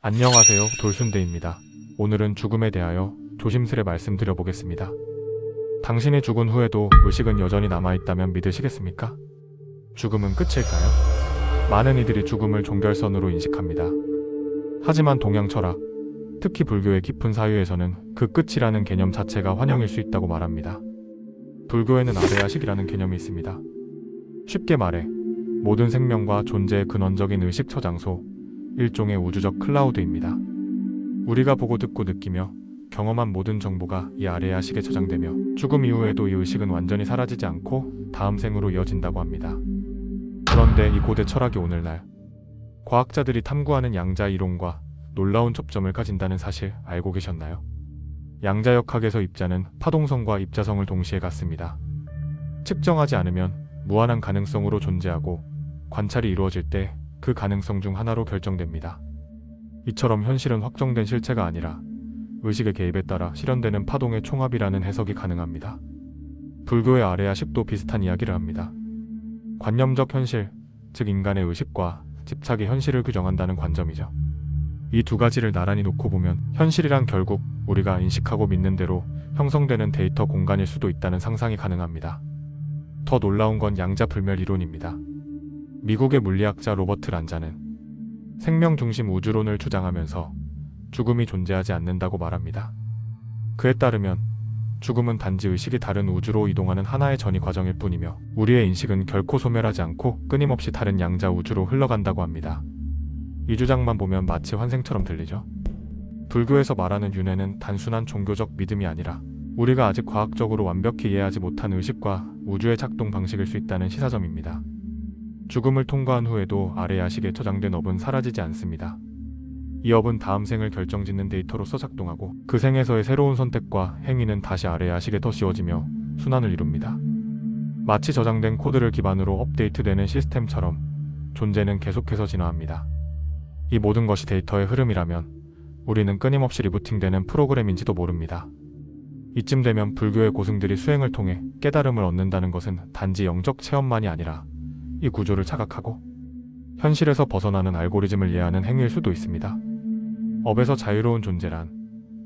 안녕하세요. 돌순대입니다. 오늘은 죽음에 대하여 조심스레 말씀드려보겠습니다. 당신이 죽은 후에도 의식은 여전히 남아있다면 믿으시겠습니까? 죽음은 끝일까요? 많은 이들이 죽음을 종결선으로 인식합니다. 하지만 동양 철학, 특히 불교의 깊은 사유에서는 그 끝이라는 개념 자체가 환영일 수 있다고 말합니다. 불교에는 아레야식이라는 개념이 있습니다. 쉽게 말해 모든 생명과 존재의 근원적인 의식 처장소, 일종의 우주적 클라우드입니다. 우리가 보고 듣고 느끼며 경험한 모든 정보가 이 아레야식에 저장되며 죽음 이후에도 이 의식은 완전히 사라지지 않고 다음 생으로 이어진다고 합니다. 그런데 이 고대 철학이 오늘날 과학자들이 탐구하는 양자 이론과 놀라운 접점을 가진다는 사실 알고 계셨나요? 양자역학에서 입자는 파동성과 입자성을 동시에 갖습니다. 측정하지 않으면 무한한 가능성으로 존재하고 관찰이 이루어질 때 그 가능성 중 하나로 결정됩니다. 이처럼 현실은 확정된 실체가 아니라 의식의 개입에 따라 실현되는 파동의 총합이라는 해석이 가능합니다. 불교의 아레야식도 비슷한 이야기를 합니다. 관념적 현실, 즉 인간의 의식과 집착이 현실을 규정한다는 관점이죠. 이 두 가지를 나란히 놓고 보면 현실이란 결국 우리가 인식하고 믿는 대로 형성되는 데이터 공간일 수도 있다는 상상이 가능합니다. 더 놀라운 건 양자불멸 이론입니다. 미국의 물리학자 로버트 란자는 생명 중심 우주론을 주장하면서 죽음이 존재하지 않는다고 말합니다. 그에 따르면 죽음은 단지 의식이 다른 우주로 이동하는 하나의 전이 과정일 뿐이며 우리의 인식은 결코 소멸하지 않고 끊임없이 다른 양자 우주로 흘러간다고 합니다. 이 주장만 보면 마치 환생처럼 들리죠? 불교에서 말하는 윤회는 단순한 종교적 믿음이 아니라 우리가 아직 과학적으로 완벽히 이해하지 못한 의식과 우주의 작동 방식일 수 있다는 시사점입니다. 죽음을 통과한 후에도 아레야식에 저장된 업은 사라지지 않습니다. 이 업은 다음 생을 결정짓는 데이터로서 작동하고 그 생에서의 새로운 선택과 행위는 다시 아레야식에 더 씌워지며 순환을 이룹니다. 마치 저장된 코드를 기반으로 업데이트되는 시스템처럼 존재는 계속해서 진화합니다. 이 모든 것이 데이터의 흐름이라면 우리는 끊임없이 리부팅되는 프로그램인지도 모릅니다. 이쯤 되면 불교의 고승들이 수행을 통해 깨달음을 얻는다는 것은 단지 영적 체험만이 아니라 이 구조를 자각하고 현실에서 벗어나는 알고리즘을 이해하는 행위일 수도 있습니다. 업에서 자유로운 존재란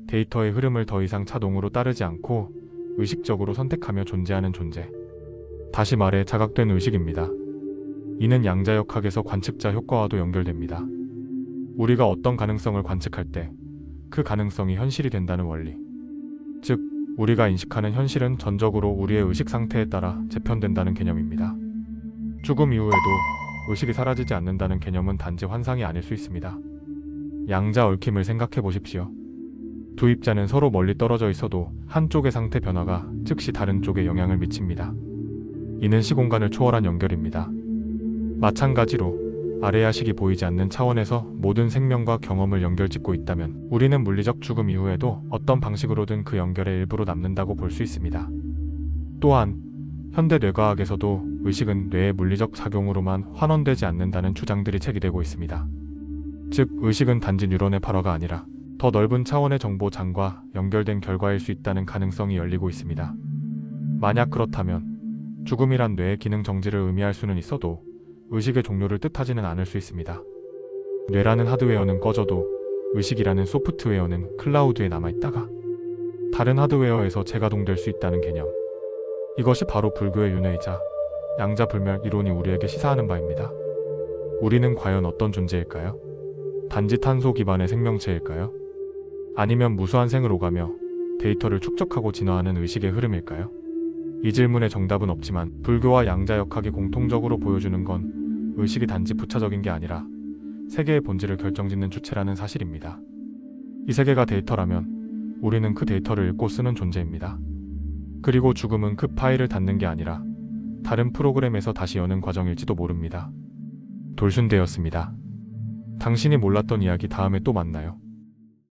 데이터의 흐름을 더 이상 자동으로 따르지 않고 의식적으로 선택하며 존재하는 존재. 다시 말해 자각된 의식입니다. 이는 양자역학에서 관측자 효과와도 연결됩니다. 우리가 어떤 가능성을 관측할 때 그 가능성이 현실이 된다는 원리. 즉, 우리가 인식하는 현실은 전적으로 우리의 의식 상태에 따라 재편된다는 개념입니다. 죽음 이후에도 의식이 사라지지 않는다는 개념은 단지 환상이 아닐 수 있습니다. 양자 얽힘을 생각해 보십시오. 두 입자는 서로 멀리 떨어져 있어도 한쪽의 상태 변화가 즉시 다른 쪽에 영향을 미칩니다. 이는 시공간을 초월한 연결입니다. 마찬가지로 아레야식이 보이지 않는 차원에서 모든 생명과 경험을 연결짓고 있다면 우리는 물리적 죽음 이후에도 어떤 방식으로든 그 연결의 일부로 남는다고 볼 수 있습니다. 또한 현대 뇌과학에서도 의식은 뇌의 물리적 작용으로만 환원되지 않는다는 주장들이 제기되고 있습니다. 즉, 의식은 단지 뉴런의 발화가 아니라 더 넓은 차원의 정보장과 연결된 결과일 수 있다는 가능성이 열리고 있습니다. 만약 그렇다면 죽음이란 뇌의 기능 정지를 의미할 수는 있어도 의식의 종료를 뜻하지는 않을 수 있습니다. 뇌라는 하드웨어는 꺼져도 의식이라는 소프트웨어는 클라우드에 남아있다가 다른 하드웨어에서 재가동될 수 있다는 개념. 이것이 바로 불교의 윤회이자 양자불멸 이론이 우리에게 시사하는 바입니다. 우리는 과연 어떤 존재일까요? 단지 탄소 기반의 생명체일까요? 아니면 무수한 생을 오가며 데이터를 축적하고 진화하는 의식의 흐름일까요? 이 질문의 정답은 없지만 불교와 양자역학이 공통적으로 보여주는 건 의식이 단지 부차적인 게 아니라 세계의 본질을 결정짓는 주체라는 사실입니다. 이 세계가 데이터라면 우리는 그 데이터를 읽고 쓰는 존재입니다. 그리고 죽음은 그 파일을 닫는 게 아니라 다른 프로그램에서 다시 여는 과정일지도 모릅니다. 돌순대였습니다. 당신이 몰랐던 이야기 다음에 또 만나요.